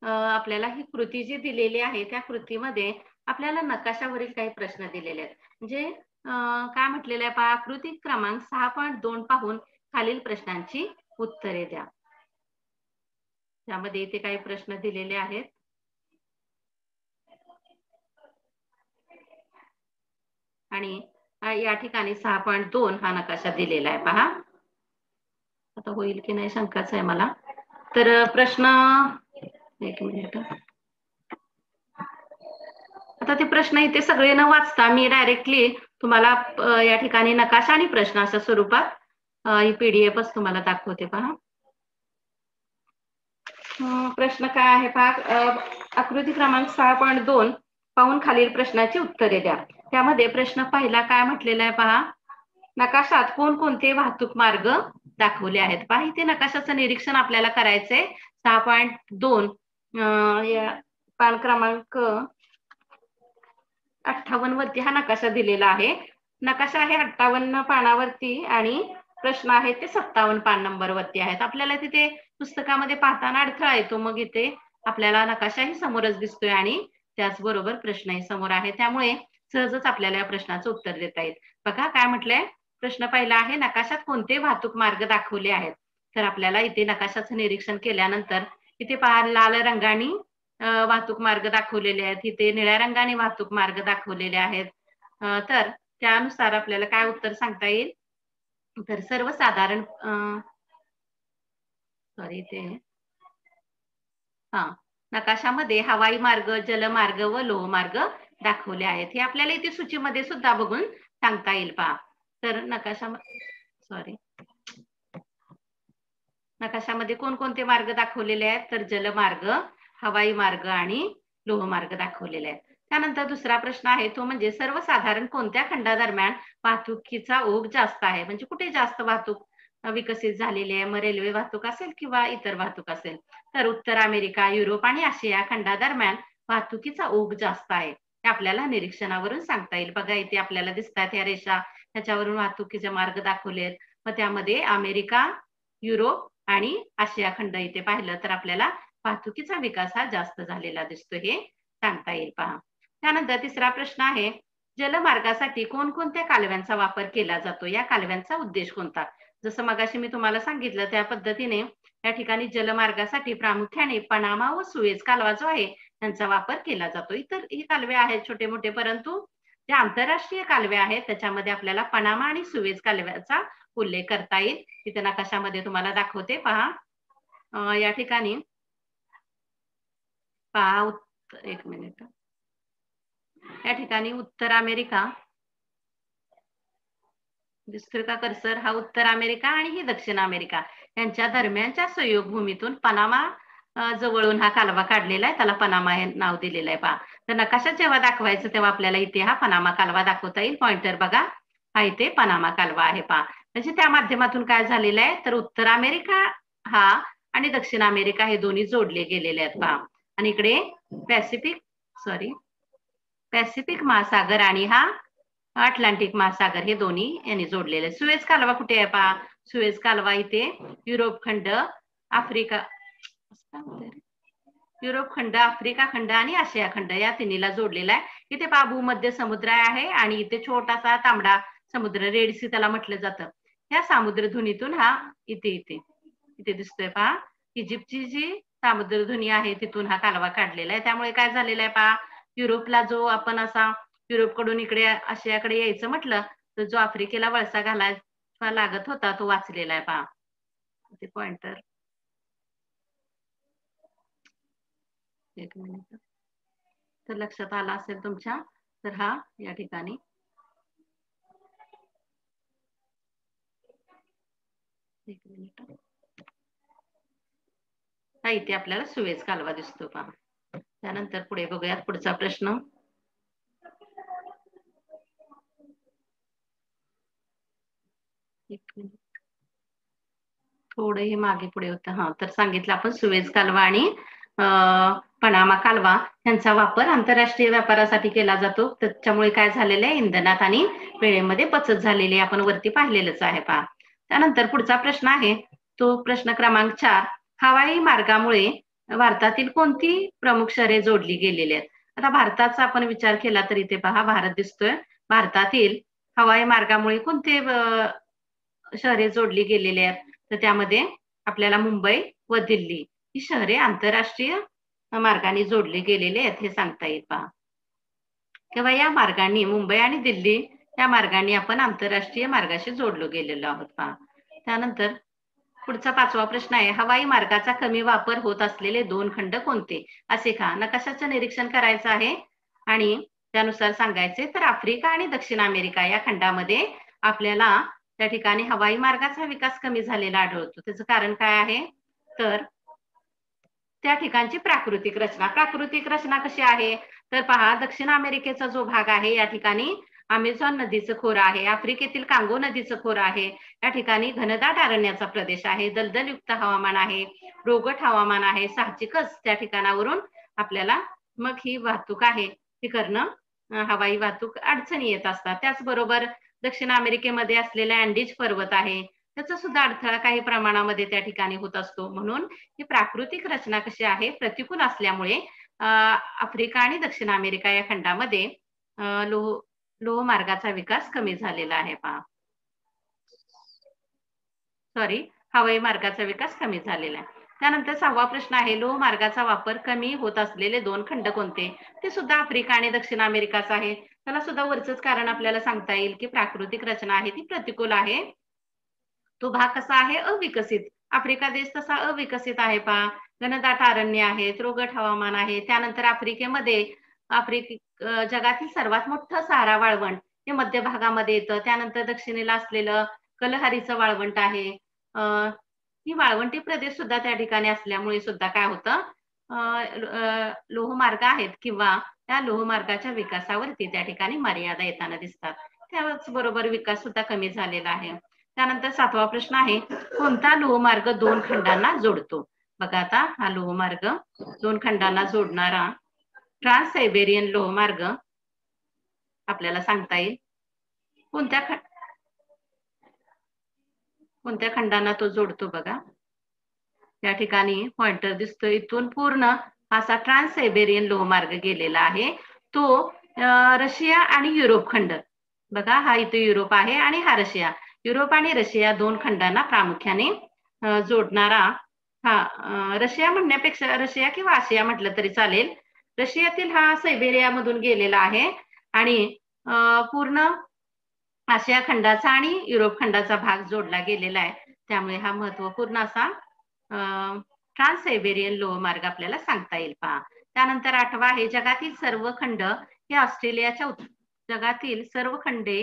आपल्याला ही कृती जी दिलेली आहे त्या कृतीमध्ये आपल्याला नकाशावरील काही प्रश्न दिलेले आहेत. म्हणजे काय म्हटलेलं आहे पहा, आकृती क्रमांक 6.2 पाहून खालील प्रश्नांची उत्तरे द्या. त्यामध्ये इथे काही प्रश्न दिलेले आहेत. आणि या ठिकाणी 6.2 हा नकाशा दिलेला आहे पहा. आता होईल की नाही शंकाच आहे मला. तर प्रश्न एक मिनिट. आता ते प्रश्न इथे सगळे न वाचता मी डायरेक्टली तुम्हाला या ठिकाणी नकाशा आणि प्रश्न अशा स्वरूपात ही पीडीएफच तुम्हाला दाखवते पहा. प्रश्न काय आहे पहा, आकृती क्रमांक 6.2 पाहून खालील प्रश्नाची उत्तरे द्या. त्यामध्ये प्रश्न पहिला काय म्हटलेला आहे पहा, नकाशात कोणकोणते वाहतूक मार्ग दाखवले आहेत पहा. इथे नकाशाचं निरीक्षण आपल्याला करायचंय. 6.2 या पान क्रमांक 58 वरती हा नकाशा दिलेला आहे. नकाशा आहे 58 पानावरती आणि प्रश्न आहेत ते 57 पान नंबर वरती आहेत. आपल्याला तिथे पुस्तकामध्ये पाहताना अडथळा येतो, मग इथे आपल्याला नकाशाही समोरच दिसतोय आणि त्याचबरोबर प्रश्नही समोर आहे. त्यामुळे सहजच आपल्याला या प्रश्नाचं उत्तर देता येईल. बघा काय म्हटलंय, प्रश्न पहिला आहे नकाशात कोणते वाहतूक मार्ग दाखवले आहेत. तर आपल्याला इथे नकाशाचं निरीक्षण केल्यानंतर इथे पहा लाल रंगाने वाहतूक मार्ग दाखवलेले आहेत, इथे निळ्या रंगाने वाहतूक मार्ग दाखवलेले आहेत. तर त्यानुसार आपल्याला काय उत्तर सांगता येईल? तर सर्वसाधारण सॉरी ते नकाशामध्ये हवाई मार्ग, जलमार्ग व लोहमार्ग दाखवले आहेत. हे आपल्याला इथे सूचीमध्ये सुद्धा बघून सांगता येईल पहा. तर नकाशामध्ये कोणकोणते मार्ग दाखवलेले आहेत? तर जलमार्ग, हवाई मार्ग आणि लोहमार्ग दाखवलेले आहेत. त्यानंतर दुसरा प्रश्न आहे तो म्हणजे सर्वसाधारण कोणत्या खंडादरम्यान वाहतुकीचा ओघ जास्त आहे? म्हणजे कुठे जास्त वाहतूक विकसित झालेली आहे? मग रेल्वे वाहतूक असेल किंवा इतर वाहतूक असेल? तर उत्तर अमेरिका, युरोप आणि आशिया खंडादरम्यान वाहतुकीचा ओघ जास्त आहे. हे आपल्याला निरीक्षणावरून सांगता येईल. बघा इथे आपल्याला दिसतात ह्या रेषा, त्याच्यावरून वाहतुकीचे मार्ग दाखवले आहेत. मग त्यामध्ये अमेरिका, युरोप आणि आशिया खंड इथे पाहिलं तर आपल्याला वाहतुकीचा विकास हा जास्त झालेला दिसतो, हे सांगता येईल पहा. त्यानंतर तिसरा प्रश्न आहे, जलमार्गासाठी कोणकोणत्या कालव्यांचा वापर केला जातो? या कालव्यांचा उद्देश कोणता? जसं मगाशी मी तुम्हाला सांगितलं त्या पद्धतीने या ठिकाणी जलमार्गासाठी प्रामुख्याने पनामा व सुएझ कालवा जो आहे त्यांचा वापर केला जातो. इतर ही कालवे आहेत छोटे मोठे, परंतु जे आंतरराष्ट्रीय कालवे आहेत त्याच्यामध्ये आपल्याला पनामा आणि सुएझ कालव्याचा उल्लेख करता येईल. तिथे नकाशामध्ये तुम्हाला दाखवते पहा. या ठिकाणी पहा, एक मिनिट, या ठिकाणी उत्तर अमेरिका दिसतोय का कर्सर? हा उत्तर अमेरिका आणि ही दक्षिण अमेरिका यांच्या दरम्यानच्या संयोग भूमीतून पनामा जवळून हा कालवा काढलेला आहे, त्याला पनामा हे नाव दिलेलं आहे पहा. तर नकाशात जेव्हा दाखवायचं तेव्हा आपल्याला इथे हा पनामा कालवा दाखवता येईल. पॉइंटर बघा, हा इथे पनामा कालवा आहे पहा. म्हणजे त्या माध्यमातून काय झालेलं आहे तर उत्तर अमेरिका हा आणि दक्षिण अमेरिका हे दोन्ही जोडले गेलेले आहेत पहा. आणि इकडे पॅसिफिक महासागर आणि हा अटलांटिक महासागर हे दोन्ही यांनी जोडलेले. सुएझ कालवा कुठे आहे पहा? सुएझ कालवा इथे युरोप खंड, आफ्रिका खंड आणि आशिया खंड या तिन्हीला जोडलेला आहे. इथे पहा भूमध्य समुद्र आहे आणि इथे छोटासा तांबडा समुद्र, रेड सी त्याला म्हटलं जातं. या सामुद्रधुनीतून हा इथे दिसतोय पहा. इजिप्तची जी सामुद्रधुनी आहे तिथून हा कालवा काढलेला आहे. त्यामुळे काय झालेलं आहे पहा, युरोपला जो आपण असा युरोपकडून इकडे आशियाकडे यायचं म्हटलं तर जो आफ्रिकेला वळसा घालायचा लागत होता तो वाचलेला आहे पहा. ते पॉइंटर एक मिनिट, तर लक्षात आला असेल तुमच्या. तर हा या ठिकाणी एक मिनिट, हा इथे आपल्याला सुएझ कालवा दिसतो पहा. त्यानंतर पुढे बघूयात पुढचा प्रश्न. एक मिनिट, थोडं हे मागे पुढे होतं. हा, तर सांगितलं आपण सुएझ कालवा आणि पनामा कालवा यांचा वापर आंतरराष्ट्रीय व्यापारासाठी केला जातो. त्याच्यामुळे काय झालेलं आहे, इंधनात आणि वेळेमध्ये बचत झालेली आपण वरती पाहिलेलंच आहे पहा. त्यानंतर पुढचा प्रश्न आहे तो प्रश्न क्रमांक 4. हवाई मार्गामुळे भारतातील कोणती प्रमुख शहरे जोडली गेलेली आहेत? आता भारताचा आपण विचार केला तर इथे पहा भारत दिसतोय. भारतातील हवाई मार्गामुळे कोणते शहरे जोडली गेलेली आहेत? तर त्यामध्ये आपल्याला मुंबई व दिल्ली ही शहरे आंतरराष्ट्रीय मार्गाने जोडली गेलेली आहेत हे सांगता येईल पहा. किंवा या मार्गाने मुंबई आणि दिल्ली या मार्गाने आपण आंतरराष्ट्रीय मार्गाशी जोडलो गेलेलो आहोत पहा. त्यानंतर पुढचा 5वा प्रश्न आहे, हवाई मार्गाचा कमी वापर होत असलेले 2 खंड कोणते? असे का? नकाशाचं निरीक्षण करायचं आहे आणि त्यानुसार सांगायचे. तर आफ्रिका आणि दक्षिण अमेरिका या खंडामध्ये आपल्याला त्या ठिकाणी हवाई मार्गाचा विकास कमी झालेला आढळतो. त्याचं कारण काय आहे तर त्या ठिकाणची प्राकृतिक रचना कशी आहे तर पहा, दक्षिण अमेरिकेचा जो भाग आहे या ठिकाणी अमेझॉन नदीचं खोरं आहे, आफ्रिकेतील कांगो नदीचं खोरं आहे, या ठिकाणी घनदाट अरण्याचा प्रदेश आहे, दलदलयुक्त हवामान आहे, रोगट हवामान आहे. साहजिकच त्या ठिकाणावरून आपल्याला मग ही वाहतूक आहे ती करणं हवाई वाहतूक अडचणी येत असतात. त्याचबरोबर दक्षिण अमेरिकेमध्ये असलेला अँडीज पर्वत आहे, त्याचा सुद्धा अडथळा काही प्रमाणामध्ये त्या ठिकाणी होत असतो. म्हणून ही प्राकृतिक रचना कशी आहे प्रतिकूल असल्यामुळे आफ्रिका आणि दक्षिण अमेरिका या खंडामध्ये लोहमार्गाचा विकास कमी झालेला आहे पहा. हवाई मार्गाचा विकास कमी झालेला आहे. त्यानंतर 6वा प्रश्न आहे, लोहमार्गाचा वापर कमी होत असलेले 2 खंड कोणते? ते सुद्धा आफ्रिका आणि दक्षिण अमेरिकाचा आहे. त्याला सुद्धा वरचंच कारण आपल्याला सांगता येईल की प्राकृतिक रचना आहे ती प्रतिकूल आहे. तो भाग कसा आहे? अविकसित. आफ्रिका देश तसा अविकसित आहे पहा. घनदाट अरण्य आहेत, रोगट हवामान आहे. त्यानंतर आफ्रिकेमध्ये जगातील सर्वात मोठं सहारा वाळवंट हे मध्य भागामध्ये येतं. त्यानंतर दक्षिणेला असलेलं कलहरीचं वाळवंट आहे. ही वाळवंटी प्रदेश सुद्धा त्या ठिकाणी असल्यामुळे सुद्धा काय होतं, लोहमार्ग आहेत किंवा त्या लोहमार्गाच्या विकासावरती त्या ठिकाणी मर्यादा येताना दिसतात. त्याचबरोबर विकास सुद्धा कमी झालेला आहे. त्यानंतर 7वा प्रश्न आहे, कोणता लोहमार्ग 2 खंडांना जोडतो? बघा आता हा लोहमार्ग 2 खंडांना जोडणारा ट्रान्स सायबेरियन लोहमार्ग आपल्याला सांगता येईल. कोणत्या खंडांना तो जोडतो बघा. या ठिकाणी पॉइंटर दिसतो, इथून पूर्ण असा ट्रान्स सायबेरियन लोहमार्ग गेलेला आहे. तो रशिया आणि युरोप खंड, बघा हा इथे युरोप आहे आणि हा रशिया, युरोप आणि रशिया 2 खंडांना प्रामुख्याने जोडणारा हा रशिया म्हणण्यापेक्षा रशिया किंवा आशिया म्हटलं तरी चालेल. रशियातील हा सायबेरियामधून गेलेला आहे आणि पूर्ण आशिया खंडाचा आणि युरोप खंडाचा भाग जोडला गेलेला आहे. त्यामुळे हा महत्वपूर्ण असा ट्रान्स सायबेरियन लोहमार्ग आपल्याला सांगता येईल पहा. त्यानंतर 8वा आहे, जगातील सर्व खंड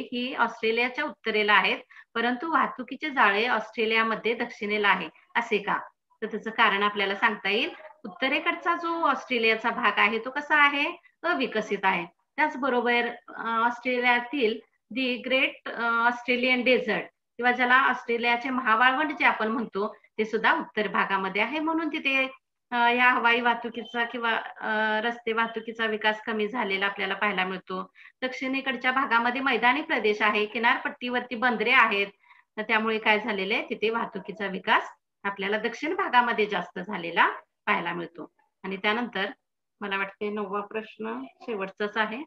ही ऑस्ट्रेलियाच्या उत्तरेला आहेत, परंतु वाहतुकीचे जाळे ऑस्ट्रेलियामध्ये दक्षिणेला आहे, असे का? तर त्याचं कारण आपल्याला सांगता येईल. उत्तरेकडचा जो ऑस्ट्रेलियाचा भाग आहे तो कसा आहे? अविकसित आहे. त्याचबरोबर ऑस्ट्रेलियातील दी ग्रेट ऑस्ट्रेलियन डेझर्ट किंवा ज्याला ऑस्ट्रेलियाचे महावाळवंट जे आपण म्हणतो ते सुद्धा उत्तर भागामध्ये आहे, म्हणून तिथे या हवाई वाहतुकीचा किंवा रस्ते वाहतुकीचा विकास कमी झालेला आपल्याला पाहायला मिळतो. दक्षिणेकडच्या भागामध्ये मैदानी प्रदेश आहे, किनारपट्टीवरती बंदरे आहेत, त्यामुळे काय झालेले आहे, तिथे वाहतुकीचा विकास आपल्याला दक्षिण भागामध्ये जास्त झालेला पाहायला मिळतो. आणि त्यानंतर मला वाटते 9वा प्रश्न शेवटचाच आहे,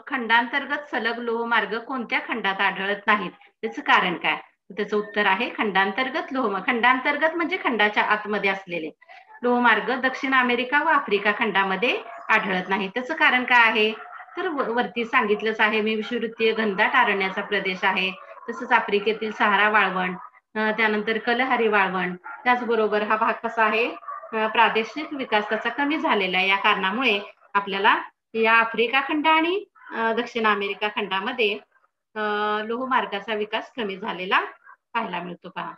खंडांतर्गत सलग लोहमार्ग कोणत्या खंडात आढळत नाहीत? त्याचं कारण काय? त्याचं उत्तर आहे खंडांतर्गत लोहमार्ग. खंडांतर्गत म्हणजे खंडाच्या आतमध्ये असलेले लोहमार्ग दक्षिण अमेरिका व आफ्रिका खंडामध्ये आढळत नाही. त्याचं कारण काय आहे? तर वरती सांगितलंच आहे मी, विषुववृत्तीय घनदाट अरण्याचा प्रदेश आहे, तसंच आफ्रिकेतील सहारा वाळवंट, त्यानंतर कलहरी वाळवंट. त्याचबरोबर हा भाग कसा आहे? प्रादेशिक विकास त्याचा कमी झालेला आहे. या कारणामुळे आपल्याला या आफ्रिका खंड आणि दक्षिण अमेरिका खंडामध्ये लोहमार्गाचा विकास कमी झालेला पाहायला मिळतो पहा.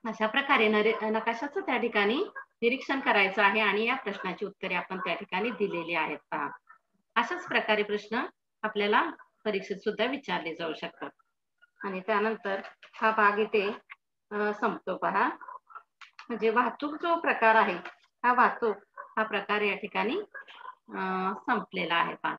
अशा प्रकारे नकाशाचं त्या ठिकाणी निरीक्षण करायचं आहे आणि या प्रश्नाची उत्तरे आपण त्या ठिकाणी दिलेली आहेत पहा. अशाच प्रकारे प्रश्न आपल्याला परीक्षेत सुद्धा विचारले जाऊ शकतात. आणि त्यानंतर हा भाग इथे संपतो पहा. म्हणजे वाहतूक जो प्रकार आहे, हा प्रकार या ठिकाणी संपलेला आहे पहा.